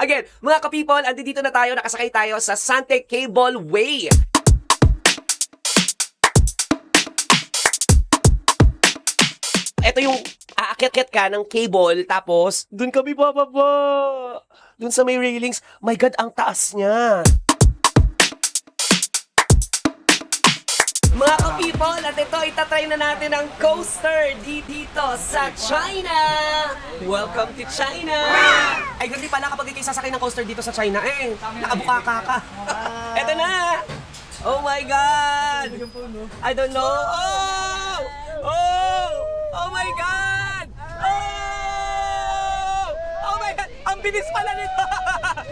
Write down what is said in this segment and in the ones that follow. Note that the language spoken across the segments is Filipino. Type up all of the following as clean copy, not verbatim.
Again, mga ka-people, andito na tayo, nakasakay tayo sa Sante Cable Way. Ito yung aakyat-kyat ka ng cable, tapos dun kami bababa. Dun sa may railings. My God, ang taas niya. Mga ka-people, at ito, itatry na natin ang coaster dito sa China. Welcome to China. Ay, hindi pala kapag ikay sasakay ng coaster dito sa China, nakabukaka ka. Ito na. Oh my God. I don't know. Oh! Oh! Oh my God! Oh! Oh my God! Ang bilis pala nito!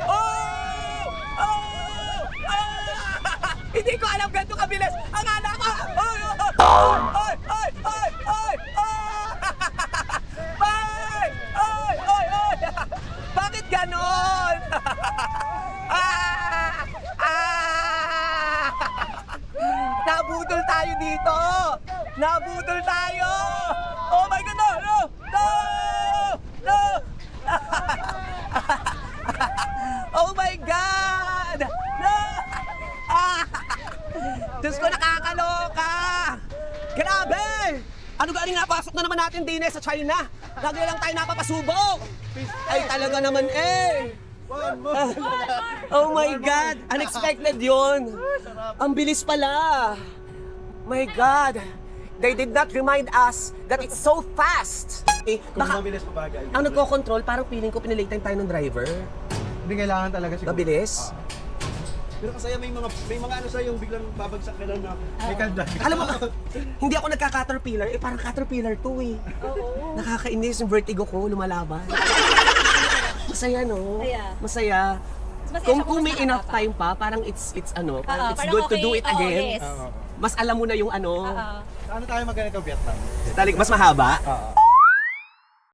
Oh! Oh! Ah! Hindi ko alam ganito kabilis! Ang anak ko! Oy! Oy! Oy! Oy! Oy! Oy! Oy! Oy! Oy! Bakit ganon? Ah! Ah! Nabudol tayo dito! Nabudol tayo! Oh my God! No! No! No! No! Oh my God! No! Ah! Diyos ko, nakakaloka! Grabe! Ano galing napasok na naman natin din sa China? Lagi na lang tayo napapasubok! Ay talaga naman Oh my God! Unexpected yun! Ang bilis pala! My God! They did not remind us that it's so fast! Baka, Mabilis pa bagay. ang nagko-control, parang feeling ko pinilitan tayo ng driver. Hindi kailangan talaga siguro. Mabilis? Pero kasi may mga ano sa yung biglang babagsak ka lang na may kaldag. Alam mo, hindi ako nagka-caterpillar, parang caterpillar to Oo. Nakakainis yung vertigo ko, lumalaban. Masaya, no? Masaya. Masaya. Masaya Kung siya kung may mas enough nakakatawa. time pa, parang it's ano, parang Oo, it's parang good to okay. do it Oo, again. yes. Oo. Mas alam mo na yung ano. Oo. Ano tayo magganito Vietnam? Talik, mas mahaba? Oo.